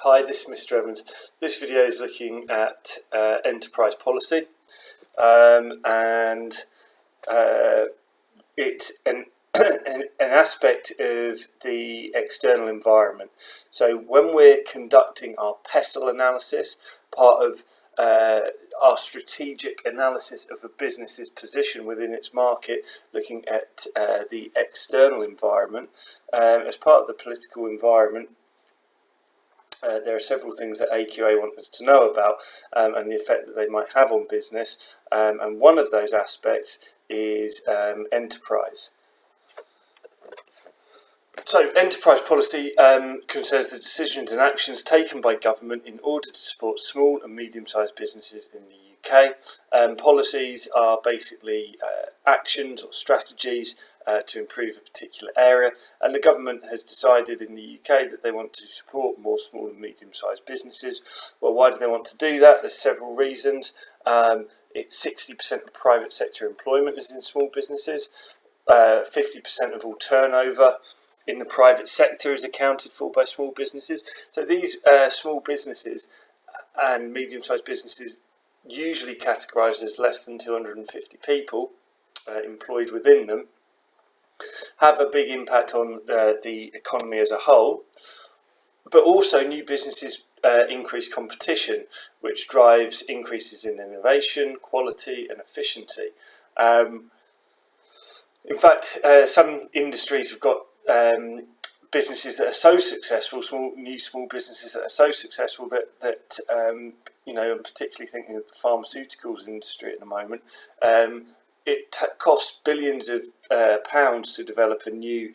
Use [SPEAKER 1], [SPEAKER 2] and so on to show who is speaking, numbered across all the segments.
[SPEAKER 1] Hi, this is Mr. Evans. This video is looking at enterprise policy, and it's an aspect of the external environment. So when we're conducting our PESTLE analysis, part of our strategic analysis of a business's position within its market, looking at the external environment, as part of the political environment, there are several things that AQA want us to know about and the effect that they might have on business, and one of those aspects is enterprise. So enterprise policy concerns the decisions and actions taken by government in order to support small and medium-sized businesses in the UK. Policies are basically actions or strategies to improve a particular area, and the government has decided in the UK that they want to support more small and medium-sized businesses. Well, why do they want to do that? There's several reasons. It's 60% of private sector employment is in small businesses. 50% of all turnover in the private sector is accounted for by small businesses. So these small businesses and medium-sized businesses, usually categorised as less than 250 people employed within them, have a big impact on the economy as a whole. But also new businesses increase competition, which drives increases in innovation, quality and efficiency. In fact, some industries have got businesses that are so successful, small businesses that are so successful that you know, I'm particularly thinking of the pharmaceuticals industry at the moment. It costs billions of pounds to develop a new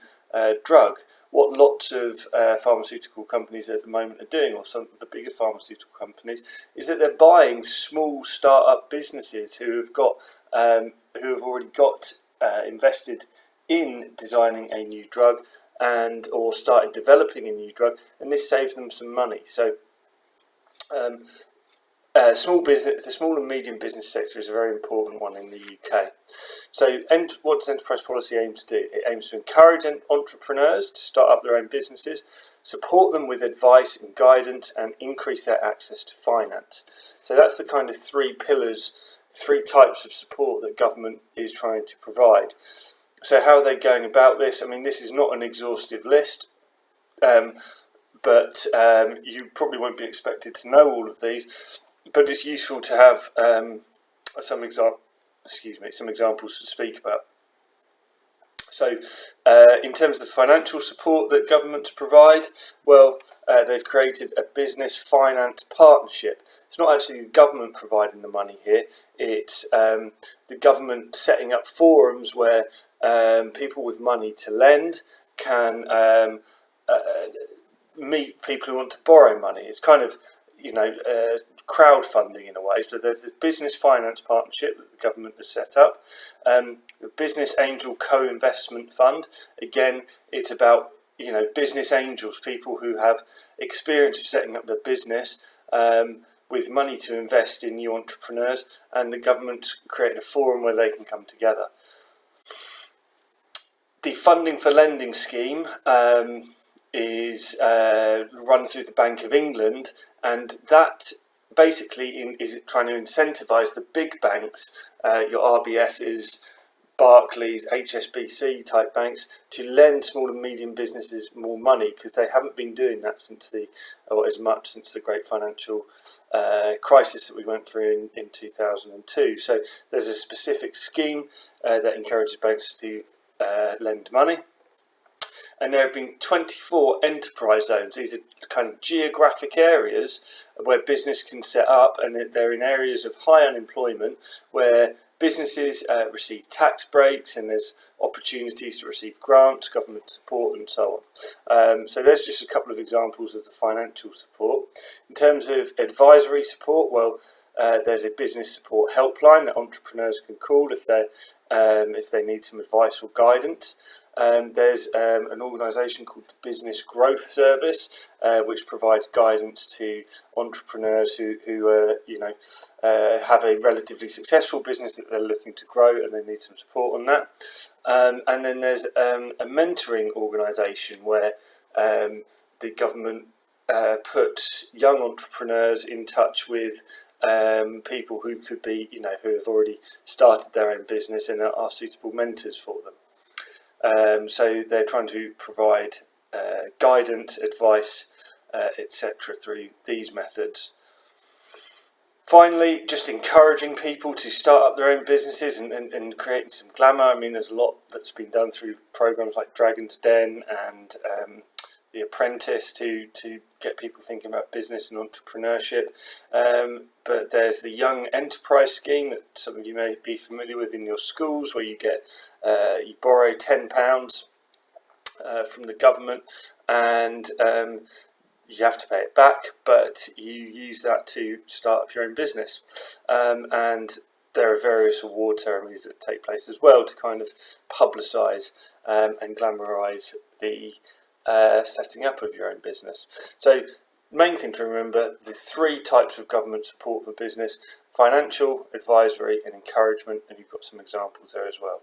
[SPEAKER 1] drug. What lots of pharmaceutical companies at the moment are doing, or some of the bigger pharmaceutical companies, is that they're buying small start-up businesses who have already got invested in designing a new drug or started developing a new drug, and this saves them some money. So the small and medium business sector is a very important one in the UK. So what does enterprise policy aim to do? It aims to encourage entrepreneurs to start up their own businesses, support them with advice and guidance, and increase their access to finance. So that's the kind of three pillars, three types of support that government is trying to provide. So how are they going about this? I mean, this is not an exhaustive list, but you probably won't be expected to know all of these, but it's useful to have some examples to speak about. So in terms of the financial support that governments provide, well, they've created a business finance partnership. It's not actually the government providing the money here, it's the government setting up forums where people with money to lend can meet people who want to borrow money. It's kind of, you know, crowdfunding in a way. So there's this business finance partnership that the government has set up. The Business Angel Co-Investment Fund, again, it's about, you know, business angels, people who have experience of setting up their business with money to invest in new entrepreneurs, and the government's created a forum where they can come together. The Funding for Lending scheme is run through the Bank of England, and that basically is trying to incentivise the big banks, your RBSs, Barclays, HSBC type banks, to lend small and medium businesses more money, because they haven't been doing that since the great financial crisis that we went through in 2002. So there's a specific scheme that encourages banks to lend money. And there have been 24 enterprise zones. These are kind of geographic areas where business can set up, and they're in areas of high unemployment where businesses receive tax breaks, and there's opportunities to receive grants, government support and so on. So there's just a couple of examples of the financial support. In terms of advisory support, well, there's a business support helpline that entrepreneurs can call if they need some advice or guidance. There's an organisation called the Business Growth Service, which provides guidance to entrepreneurs who have a relatively successful business that they're looking to grow, and they need some support on that. And then there's a mentoring organisation where the government put young entrepreneurs in touch with people who could be, who have already started their own business and are suitable mentors for them. So they're trying to provide guidance, advice, etc. through these methods. Finally, just encouraging people to start up their own businesses and creating some glamour. I mean, there's a lot that's been done through programs like Dragon's Den and The Apprentice to get people thinking about business and entrepreneurship. But there's the Young Enterprise Scheme that some of you may be familiar with in your schools, where you get you borrow £10 from the government, and you have to pay it back, but you use that to start up your own business. And there are various award ceremonies that take place as well to kind of publicise and glamorise the setting up of your own business. So main thing to remember, the 3 types of government support for business: financial, advisory and encouragement, and you've got some examples there as well.